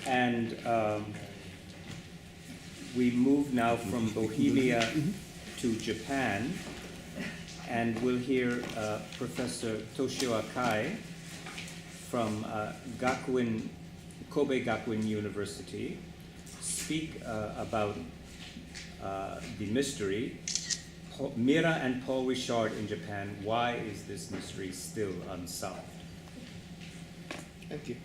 And we move now from Bohemia to Japan, and we'll hear Professor Toshio Akai from Kobe Gakuin University speak about the mystery, Mira and Paul Richard in Japan. Why is this mystery still unsolved? Thank you.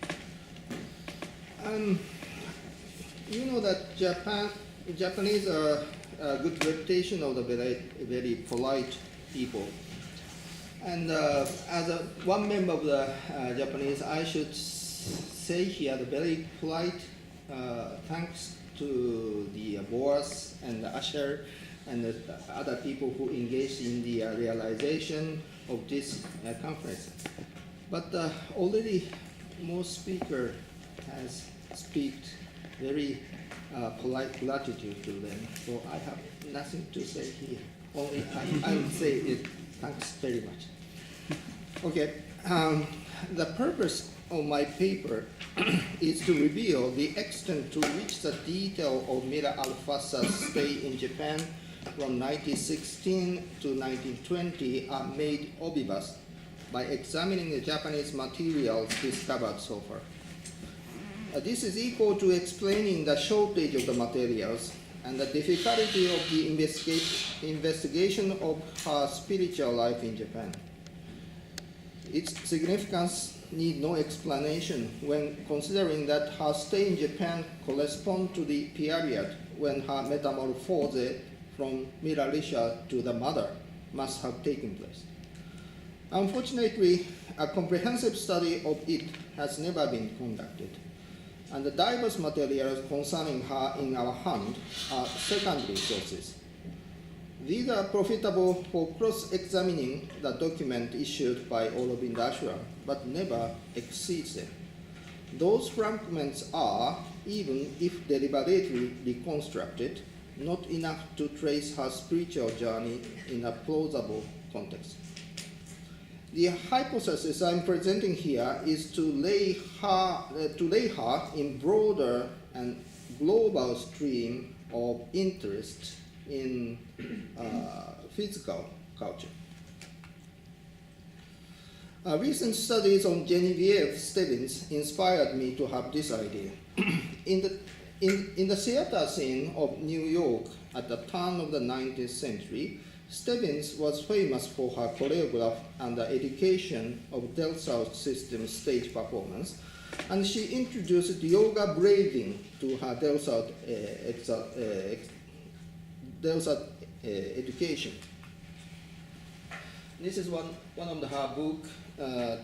You know that Japanese are a good reputation of the very polite people. And as one member of the Japanese, I should say here the very polite thanks to the boss and the usher and the other people who engaged in the realization of this conference. But already most speaker has speak very polite gratitude to them, so I have nothing to say here. Only I would say it, thanks very much. Okay, the purpose of my paper is to reveal the extent to which the detail of Mira Alfasa's stay in Japan from 1916 to 1920 are made obvious by examining the Japanese materials discovered so far. This is equal to explaining the shortage of the materials and the difficulty of the investigation of her spiritual life in Japan. Its significance needs no explanation when considering that her stay in Japan corresponds to the period when her metamorphose from Mira Risha to the mother must have taken place. Unfortunately, a comprehensive study of it has never been conducted, and the diverse materials concerning her in our hand are secondary sources. These are profitable for cross-examining the document issued by Aurobindo Ashram, but never exceeds them. Those fragments are, even if deliberately reconstructed, not enough to trace her spiritual journey in a plausible context. The hypothesis I'm presenting here is to lay her in broader and global stream of interest in physical culture. Recent studies on Genevieve Stevens inspired me to have this idea. In the theater scene of New York at the turn of the 19th century, Stevens was famous for her choreography and the education of Del South system stage performance, and she introduced yoga breathing to her Del South education. This is one of her book.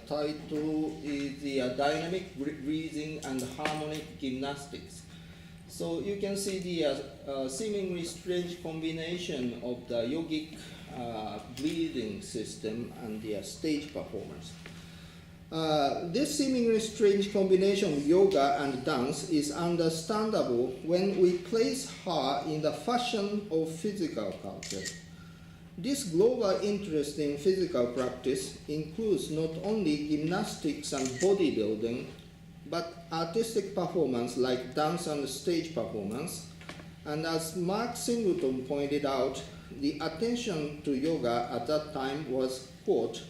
Title is the Dynamic Breathing and Harmonic Gymnastics. So you can see the seemingly strange combination of the yogic breathing system and the stage performance. This seemingly strange combination of yoga and dance is understandable when we place her in the fashion of physical culture. This global interest in physical practice includes not only gymnastics and bodybuilding, but artistic performance like dance and stage performance. And as Mark Singleton pointed out, the attention to yoga at that time was, quote,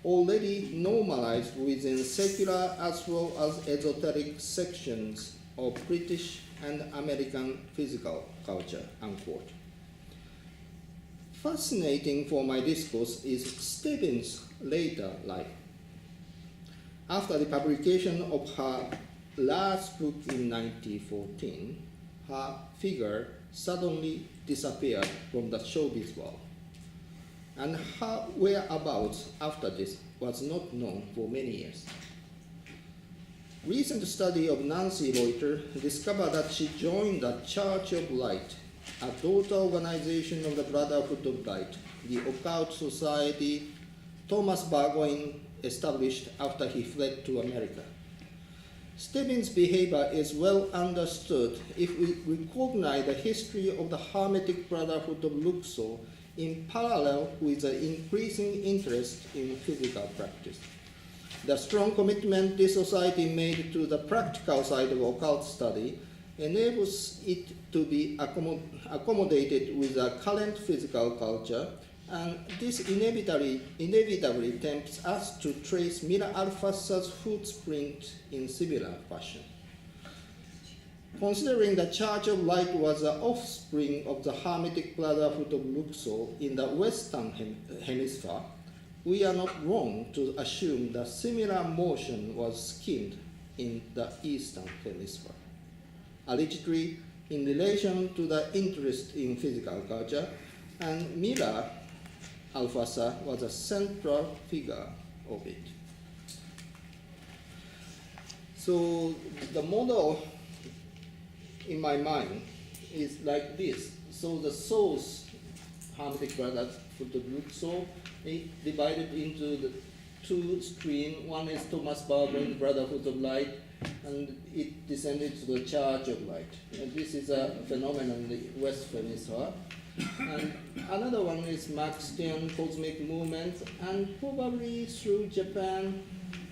already normalized within secular as well as esoteric sections of British and American physical culture, unquote. Fascinating for my discourse is Stevens' later life. After the publication of her last book in 1914, her figure suddenly disappeared from the showbiz world, and her whereabouts after this was not known for many years. Recent study of Nancy Reuter discovered that she joined the Church of Light, a daughter organization of the Brotherhood of Light, the occult society Thomas Burgoyne established after he fled to America. Stevens' behavior is well understood if we recognize the history of the Hermetic Brotherhood of Luxor in parallel with the increasing interest in physical practice. The strong commitment this society made to the practical side of occult study enables it to be accommodated with the current physical culture, and this inevitably tempts us to trace Mira Alfasa's footprint in similar fashion. Considering the Church of Light was the offspring of the Hermetic Brotherhood of Luxor in the Western Hemisphere, we are not wrong to assume that similar motion was skimmed in the Eastern Hemisphere, allegedly in relation to the interest in physical culture, and Mira Alfasa was a central figure of it. So the model in my mind is like this. So the source, Hermetic Brotherhood of Luxor, it divided into the two streams. One is Thomas Baldwin, Brotherhood of Light, and it descended to the Church of Light. And this is a phenomenon in the West Hemisphere. And another one is Marxian cosmic movement, and probably through Japan,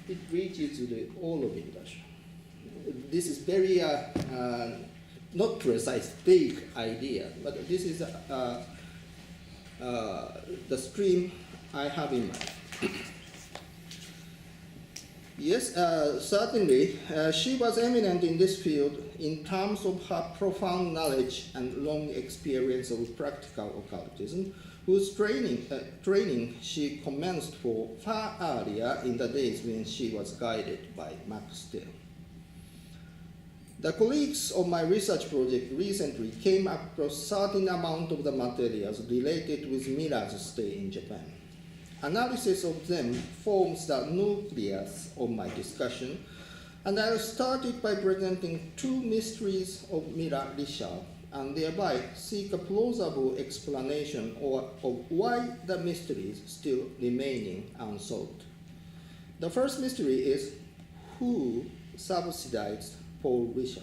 it reaches to the all of industry. This is very not precise, big idea, but this is the stream I have in mind. Yes, certainly, she was eminent in this field in terms of her profound knowledge and long experience of practical occultism, whose training she commenced for far earlier in the days when she was guided by Max Still. The colleagues of my research project recently came across certain amount of the materials related with Mira's stay in Japan. Analysis of them forms the nucleus of my discussion, and I started by presenting two mysteries of Mira Richard, and thereby seek a plausible explanation of why the mysteries still remaining unsolved. The first mystery is who subsidized Paul Richard.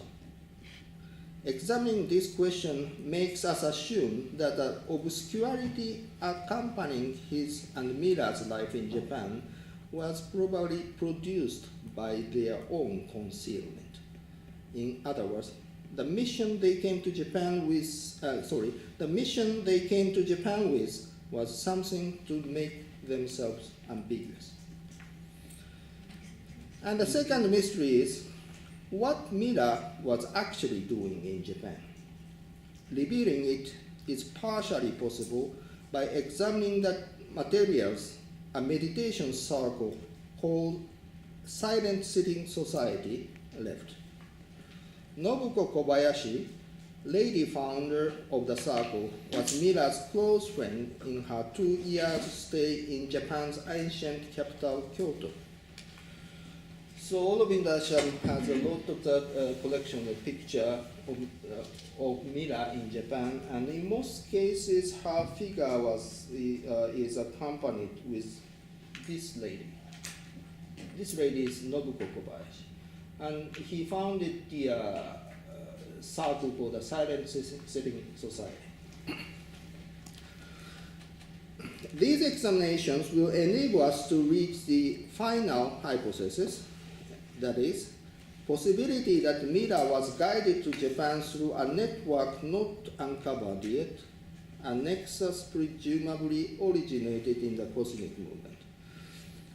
Examining this question makes us assume that the obscurity accompanying his and Mira's life in Japan was probably produced by their own concealment. In other words, the mission they came to Japan with, was something to make themselves ambiguous. And the second mystery is what Mira was actually doing in Japan. Revealing it is partially possible by examining the materials a meditation circle called Silent Sitting Society left. Nobuko Kobayashi, lady founder of the circle, was Mira's close friend in her 2 years stay in Japan's ancient capital, Kyoto. So all of Indasham has a lot of the collection of picture of Mira in Japan, and in most cases her figure is accompanied with this lady. This lady is Nobuko Kobayashi, and he founded the circle called the Silent Sitting Society. These examinations will enable us to reach the final hypothesis, that is, possibility that Mira was guided to Japan through a network not uncovered yet, a nexus presumably originated in the cosmic movement.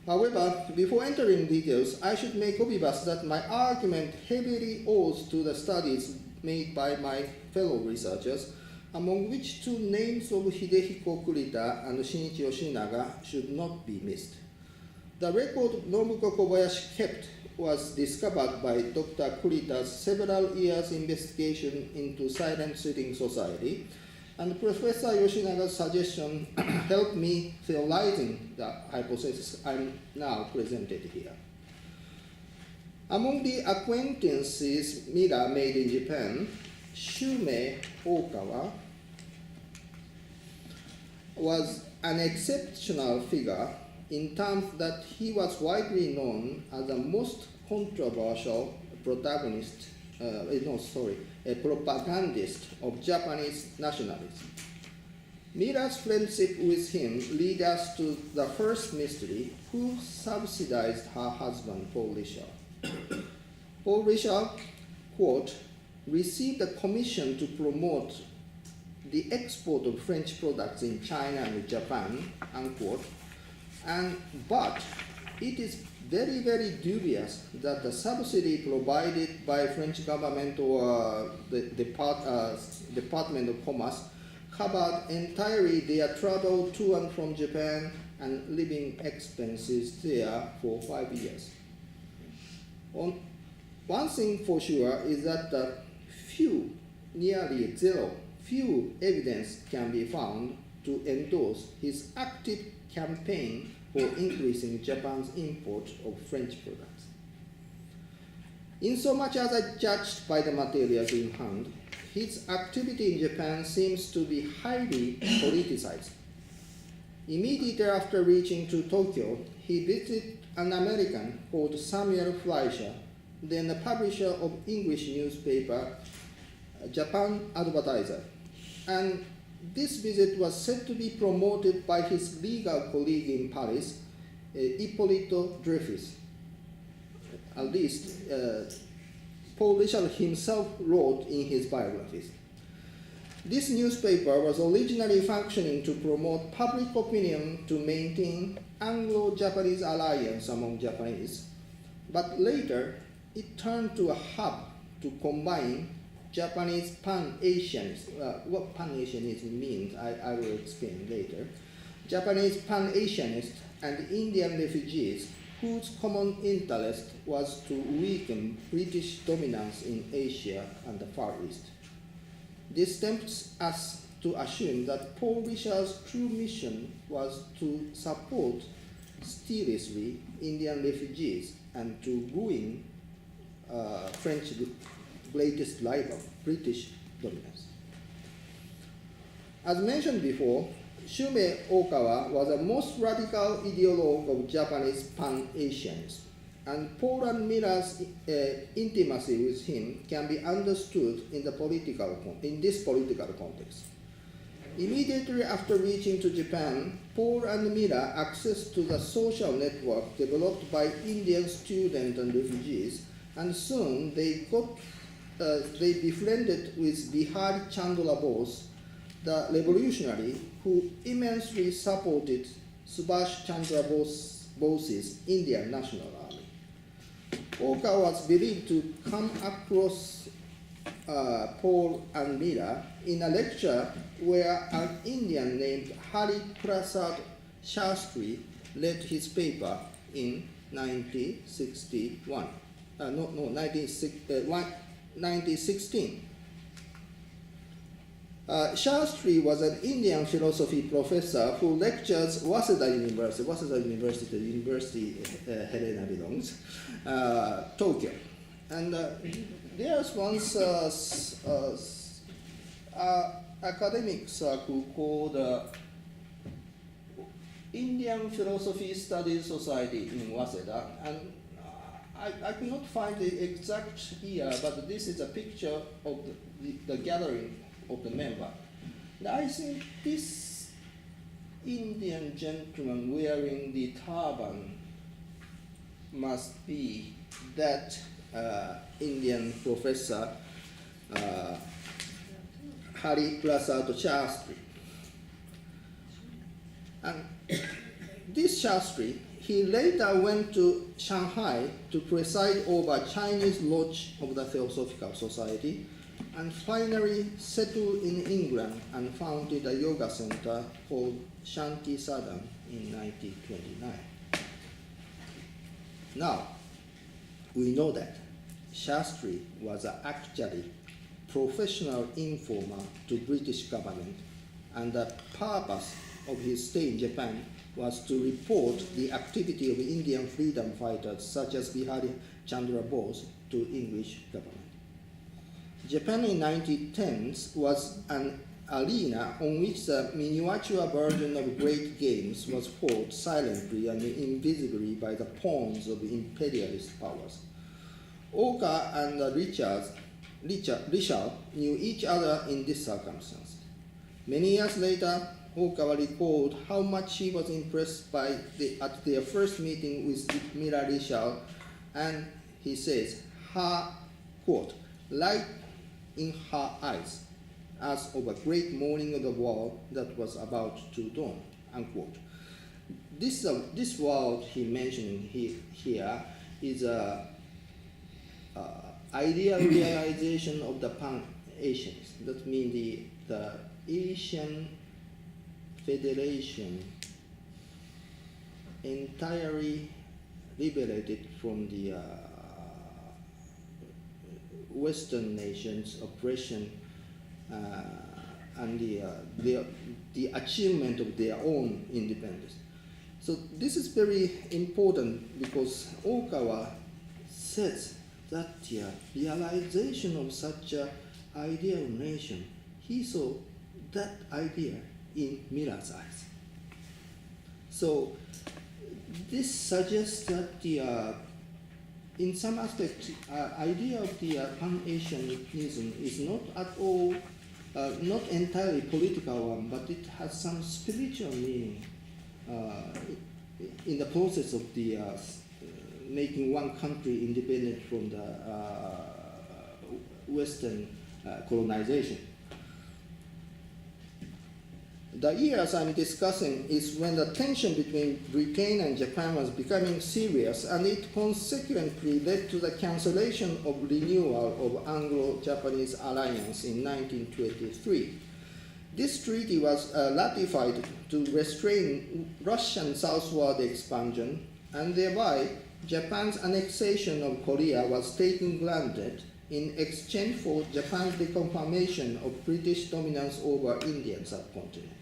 However, before entering details, I should make obvious that my argument heavily owes to the studies made by my fellow researchers, among which two names of Hidehiko Kurita and Shinichi Yoshinaga should not be missed. The record Nobuko Kobayashi kept was discovered by Dr. Kurita's several years investigation into Silent Sitting Society, and Professor Yoshinaga's suggestion helped me theorizing the hypothesis I'm now presented here. Among the acquaintances Mira made in Japan, Shume Okawa was an exceptional figure in terms that he was widely known as the most controversial a propagandist of Japanese nationalism. Mira's friendship with him lead us to the first mystery, who subsidized her husband, Paul Richard. Paul Richard, quote, received a commission to promote the export of French products in China and Japan, unquote, but it is very, very dubious that the subsidy provided by French government or the Department of Commerce covered entirely their travel to and from Japan and living expenses there for 5 years. One thing for sure is that nearly zero, few evidence can be found to endorse his active campaign for increasing Japan's import of French products. Insomuch as I judged by the materials in hand, his activity in Japan seems to be highly politicized. Immediately after reaching to Tokyo, he visited an American called Samuel Fleischer, then the publisher of English newspaper Japan Advertiser, and this visit was said to be promoted by his legal colleague in Paris, Hippolyte Dreyfus. At least, Paul Richard himself wrote in his biographies. This newspaper was originally functioning to promote public opinion to maintain Anglo-Japanese alliance among Japanese, but later it turned to a hub to combine Japanese Pan-Asianism. What Pan-Asianism means, I will explain later. Japanese Pan-Asianists and Indian refugees whose common interest was to weaken British dominance in Asia and the Far East. This tempts us to assume that Paul Richard's true mission was to support seriously Indian refugees and to ruin French greatest rival, British dominance. As mentioned before, Shumei Okawa was the most radical ideologue of Japanese Pan-Asianism, and Paul and Mira's intimacy with him can be understood in this political context. Immediately after reaching to Japan, Paul and Mira accessed to the social network developed by Indian students and refugees, and soon they befriended with Bihari Chandra Bose, the revolutionary who immensely supported Subhash Chandra Bose's Indian National Army. Oka was believed to come across Paul and Mira in a lecture where an Indian named Hari Prasad Shastri led his paper in 1916. Shastri was an Indian philosophy professor who lectures Waseda University. Waseda University, the university Helena belongs, Tokyo. And there's once academic circle called Indian Philosophy Studies Society in Waseda, and I could not find the exact year, but this is a picture of the gathering of the member. And I think this Indian gentleman wearing the turban must be that Indian professor Hari Prasad Shastri. And this Shastri, he later went to Shanghai to preside over Chinese Lodge of the Theosophical Society, and finally settled in England and founded a yoga center called Shanti Sadhan in 1929. Now, we know that Shastri was actually professional informer to British government, and the purpose of his stay in Japan was to report the activity of Indian freedom fighters such as Bihari Chandra Bose to English government. Japan in 1910s was an arena on which the miniature version of great games was fought silently and invisibly by the pawns of imperialist powers. Oka and Richard knew each other in this circumstance. Many years later, Okawa recalled how much he was impressed at their first meeting with Mira Richard, and he says, her, quote, light in her eyes, as of a great morning of the world that was about to dawn, unquote. This word he mentioned here is a ideal realization of the Pan-Asians. That means the Asian Federation entirely liberated from the Western nations' oppression and the achievement of their own independence. So this is very important because Okawa says that the realization of such an ideal nation, he saw that idea in Mira's eyes. So this suggests that in some aspects, idea of the Pan-Asianism is not at all, not entirely political one, but it has some spiritual meaning in the process of the making one country independent from the Western colonization. The years I'm discussing is when the tension between Britain and Japan was becoming serious, and it consequently led to the cancellation of renewal of Anglo-Japanese alliance in 1923. This treaty was ratified to restrain Russian southward expansion, and thereby Japan's annexation of Korea was taken granted in exchange for Japan's reconfirmation of British dominance over Indian subcontinent.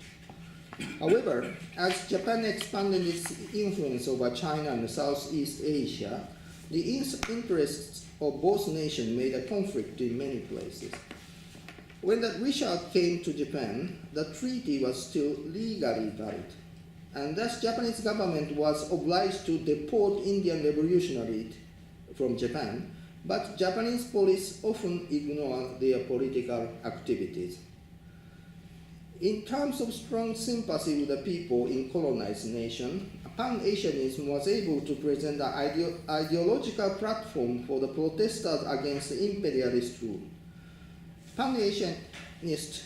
However, as Japan expanded its influence over China and Southeast Asia, the interests of both nations made a conflict in many places. When the Richard came to Japan, the treaty was still legally valid, and thus Japanese government was obliged to deport Indian revolutionaries from Japan, but Japanese police often ignored their political activities. In terms of strong sympathy with the people in colonized nation, Pan-Asianism was able to present an ideological platform for the protesters against imperialist rule. Pan-Asianist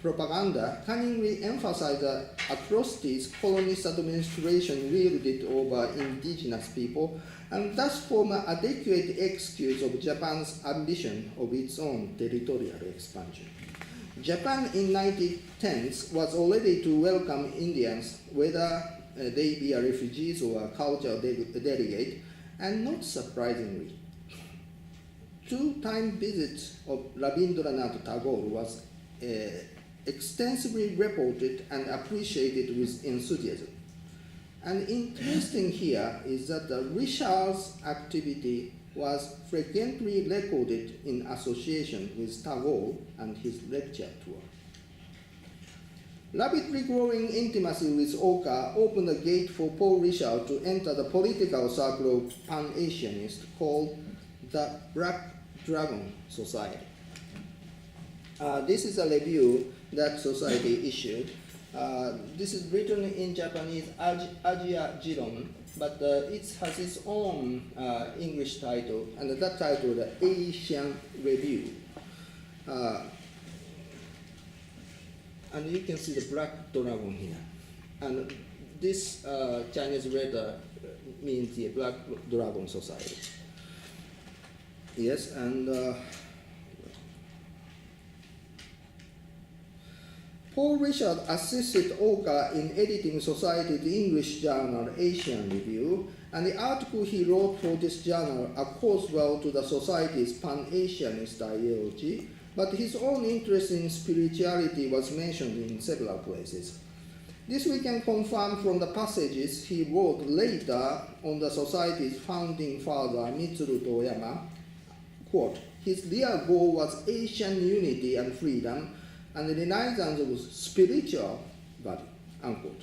propaganda cunningly emphasized the atrocities colonist administration wielded over indigenous people, and thus form an adequate excuse of Japan's ambition of its own territorial expansion. Japan in 1910s was already to welcome Indians, whether they be refugees or cultural delegate, and not surprisingly, two-time visit of Rabindranath Tagore was extensively reported and appreciated with enthusiasm. And interesting here is that Richard's activity was frequently recorded in association with Tagore and his lecture tour. Rapidly growing intimacy with Oka opened the gate for Paul Richard to enter the political circle of Pan-Asianists called the Black Dragon Society. This is a review that society issued. This is written in Japanese, Asia Jiron, but it has its own English title, and that title, the Asian Review. And you can see the black dragon here. And this Chinese letter means the Black Dragon Society. Yes, and Paul Richard assisted Oka in editing Society's English journal, Asian Review, and the article he wrote for this journal accords well to the Society's Pan-Asianist ideology, but his own interest in spirituality was mentioned in several places. This we can confirm from the passages he wrote later on the Society's founding father, Mitsuru Toyama. Quote, his real goal was Asian unity and freedom, and the Renaissance was spiritual value, unquote.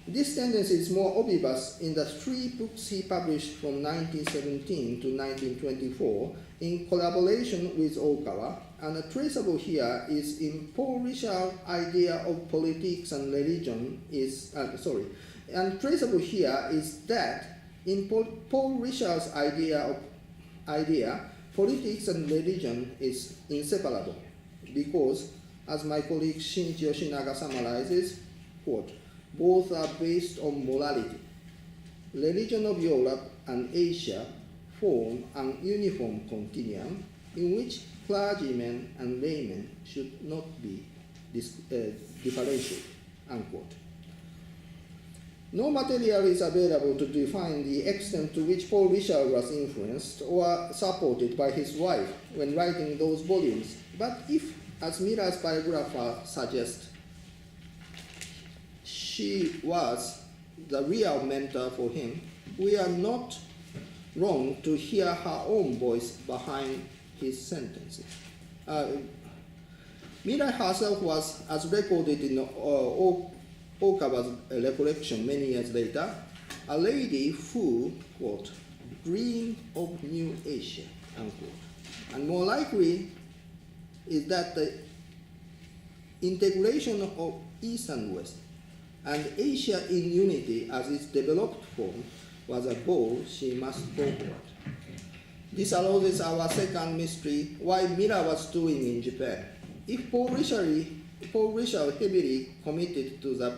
This tendency is more obvious in the 3 books he published from 1917 to 1924 in collaboration with Okawa, and traceable here is in Paul Richard's idea of politics and religion and traceable here is that in Paul Richard's idea, politics and religion is inseparable because, as my colleague Shinichi Yoshinaga summarizes, quote, both are based on morality. Religion of Europe and Asia form an uniform continuum in which clergymen and laymen should not be differentiated, unquote. No material is available to define the extent to which Paul Richard was influenced or supported by his wife when writing those volumes. But if, as Mira's biographer suggests, she was the real mentor for him, we are not wrong to hear her own voice behind his sentences. Mira herself was, as recorded in Okawa's recollection many years later, a lady who, quote, dreamed of New Asia, unquote. And more likely is that the integration of East and West and Asia in unity as its developed form was a goal she must go toward. This arouses our second mystery, why Mira was doing in Japan. If Paul Richard heavily committed to the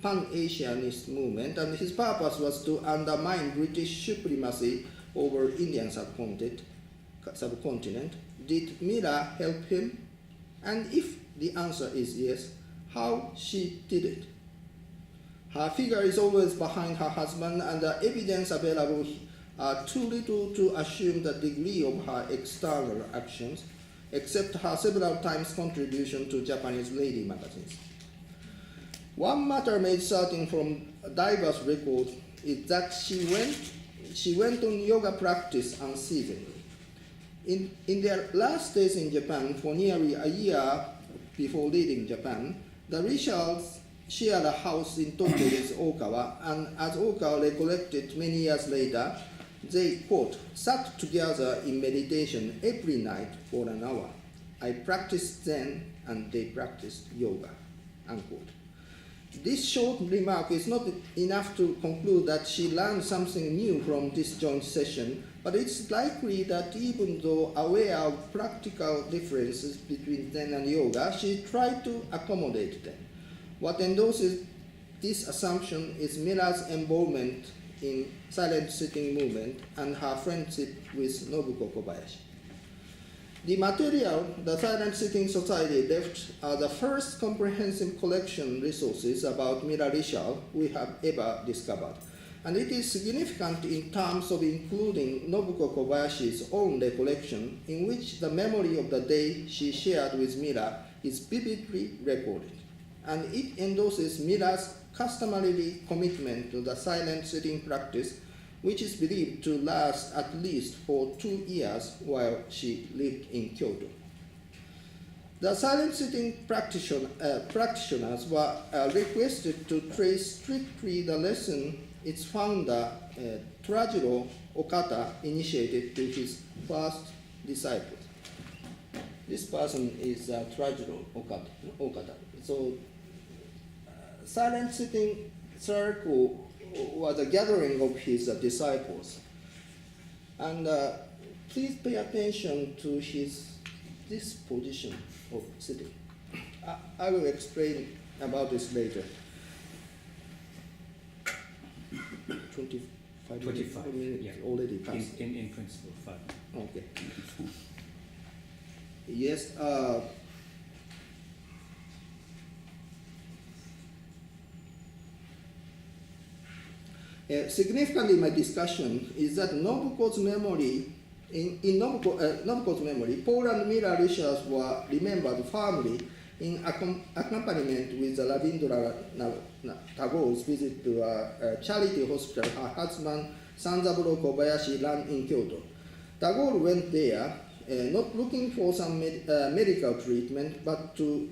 Pan-Asianist movement, and his purpose was to undermine British supremacy over Indian subcontinent, did Mira help him? And if the answer is yes, how she did it? Her figure is always behind her husband, and the evidence available are too little to assume the degree of her external actions, except her several times contribution to Japanese lady magazines. One matter made certain from diverse records is that she went on yoga practice unceasingly. In their last days in Japan, for nearly a year before leaving Japan, the Richards shared a house in Tokyo with Okawa, and as Okawa recollected many years later, they, quote, sat together in meditation every night for an hour. I practiced Zen and they practiced yoga, unquote. This short remark is not enough to conclude that she learned something new from this joint session, but it's likely that even though aware of practical differences between Zen and yoga, she tried to accommodate them. What endorses this assumption is Mira's involvement in silent sitting movement and her friendship with Nobuko Kobayashi. The material the Silent Sitting Society left are the first comprehensive collection resources about Mira Richard we have ever discovered. And it is significant in terms of including Nobuko Kobayashi's own recollection, in which the memory of the day she shared with Mira is vividly recorded. And it endorses Mira's customary commitment to the silent sitting practice, which is believed to last at least for 2 years while she lived in Kyoto. The silent sitting practitioners were requested to trace strictly the lesson its founder, Trajiro Okata, initiated to his first disciples. This person is Trajiro Okata. So, silent sitting circle was a gathering of his disciples. And please pay attention to this position of sitting. I will explain about this later. 25 minutes yeah. already passed. In principle, 5. Okay. Yes. Significantly, my discussion is that Nobuko's memory, in Nobuko's memory, Paul and Mira Richards were remembered firmly in accompaniment with Rabindranath Tagore's visit to a charity hospital her husband Sanzaburo Kobayashi ran in Kyoto. Tagore went there not looking for some medical treatment, but to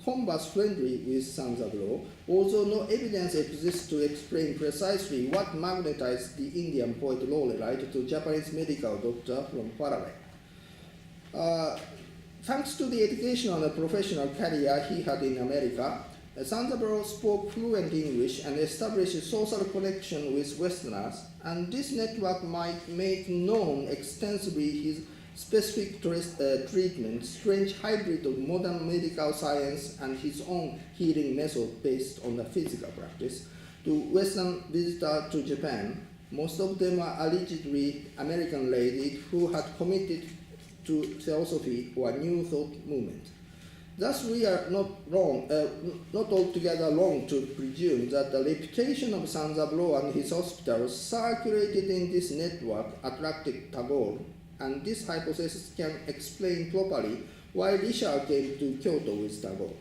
converse friendly with Sanzaburo, although no evidence exists to explain precisely what magnetized the Indian poet laureate to Japanese medical doctor from far away. thanks to the educational and professional career he had in America, Sanzaburo spoke fluent English and established a social connection with Westerners, and this network might make known extensively his specific treatment, strange hybrid of modern medical science and his own healing method based on the physical practice, to Western visitors to Japan. Most of them are allegedly American ladies who had committed to theosophy or New Thought movement. Thus, we are not altogether wrong to presume that the reputation of Sanzaburo and his hospitals circulated in this network attracted Tagore, and this hypothesis can explain properly why Richard came to Kyoto with Tagore.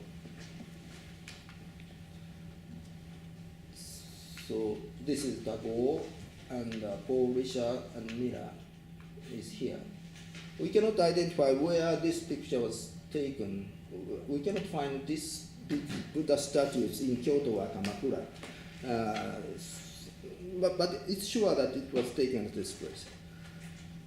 So this is Tagore, and Paul, Richard, and Mira is here. We cannot identify where this picture was taken. We cannot find this big Buddha statues in Kyoto or Kamakura, but it's sure that it was taken at this place.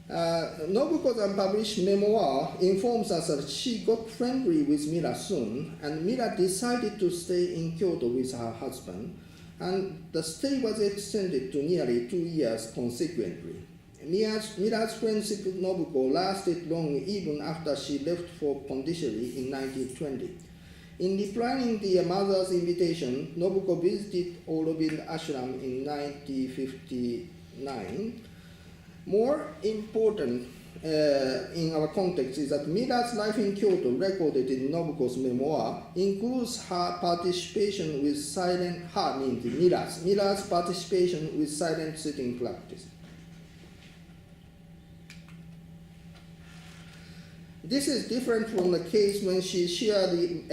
Nobuko's unpublished memoir informs us that she got friendly with Mira soon, and Mira decided to stay in Kyoto with her husband, and the stay was extended to nearly 2 years consequently. Mira's friendship with Nobuko lasted long even after she left for Pondicherry in 1920. In declining the mother's invitation, Nobuko visited Aurobindo Ashram in 1959. More important in our context is that Mira's life in Kyoto, recorded in Nobuko's memoir, includes her participation with Mira's participation with silent sitting practice. This is different from the case when she shared the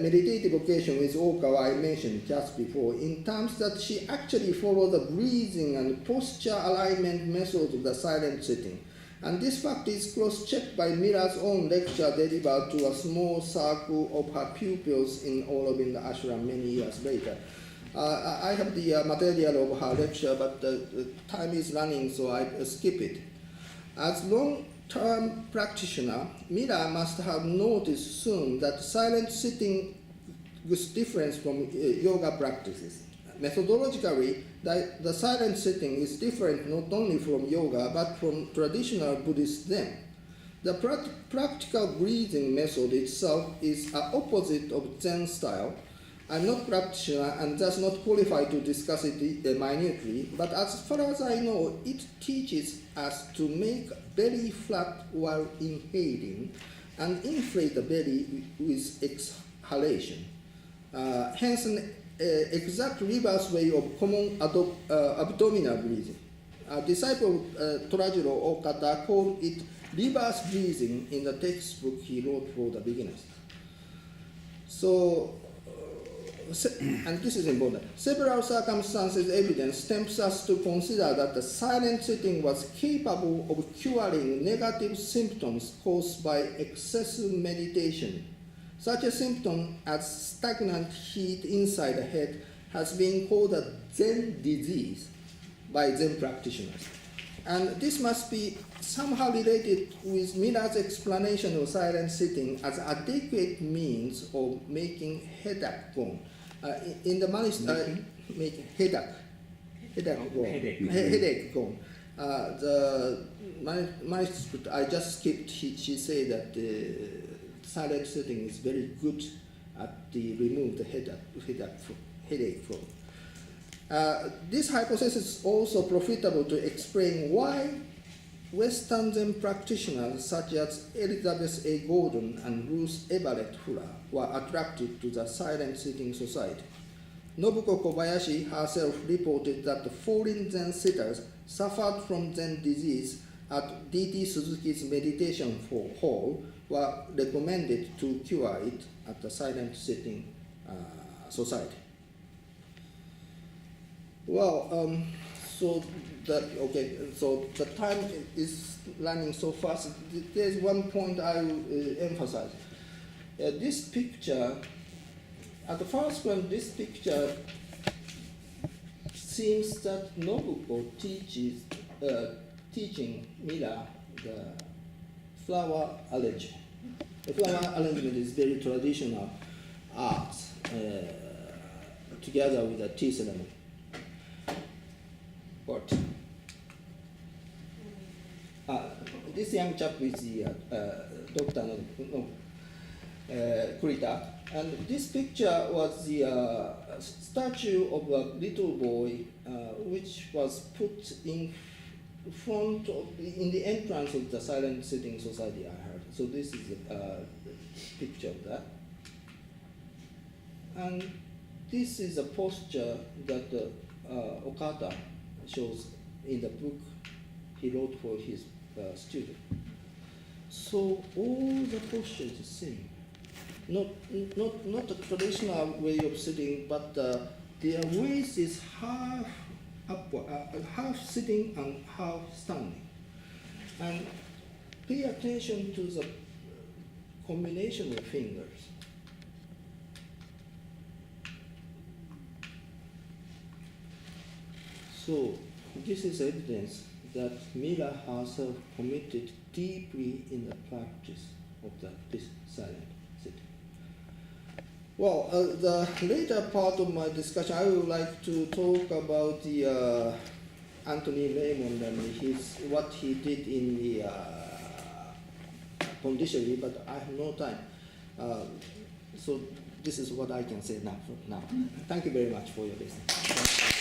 meditative occasion with Okawa I mentioned just before, in terms that she actually followed the breathing and posture alignment method of the silent sitting. And this fact is cross-checked by Mira's own lecture delivered to a small circle of her pupils in Aurobindo Ashram many years later. I have the material of her lecture, but the time is running, so I skip it. As long-term practitioner, Mira must have noticed soon that silent sitting was different from yoga practices. Methodologically, the silent sitting is different not only from yoga, but from traditional Buddhist Zen. The practical breathing method itself is an opposite of Zen style. I'm not practitioner and thus not qualified to discuss it minutely, but as far as I know, it teaches us to make belly flat while inhaling and inflate the belly with exhalation. Hence, an exact reverse way of common abdominal breathing. A disciple of Torajiro Okada called it reverse breathing in the textbook he wrote for the beginners. So, and this is important. Several circumstances evidence tempts us to consider that the silent sitting was capable of curing negative symptoms caused by excessive meditation. Such a symptom as stagnant heat inside the head has been called a Zen disease by Zen practitioners. And this must be somehow related with Mira's explanation of silent sitting as adequate means of making headache gone. In the manuscript, make headache gone. The manuscript I just skipped. She said that silent sitting is very good at the remove the headache from. This hypothesis is also profitable to explain why Western Zen practitioners such as Elizabeth A. Gordon and Ruth Everett Fuller were attracted to the silent sitting society. Nobuko Kobayashi herself reported that the foreign Zen sitters suffered from Zen disease at D.T. Suzuki's meditation hall were recommended to cure it at the silent sitting society. Well, so the time is running so fast. There's one point I will emphasize. This picture, at the first one, this picture seems that Nobuko teaching Mira the flower allergy. The flower arrangement is very traditional art together with the tea ceremony. But this young chap is the Dr. Kurita, and this picture was the statue of a little boy which was put in front of, in the entrance of the Silent Sitting Society, I heard. So this is a picture of that. And this is a posture that Okada shows in the book he wrote for his student. So all the posture is the same. Not a traditional way of sitting, but their waist is half upward, half sitting and half standing. And pay attention to the combination of fingers. So this is evidence that Mira herself committed deeply in the practice of this silent sitting. Well, the later part of my discussion, I would like to talk about the Anthony Raymond and what he did in the Pondicherry, but I have no time. So this is what I can say now. Thank you very much for your listening.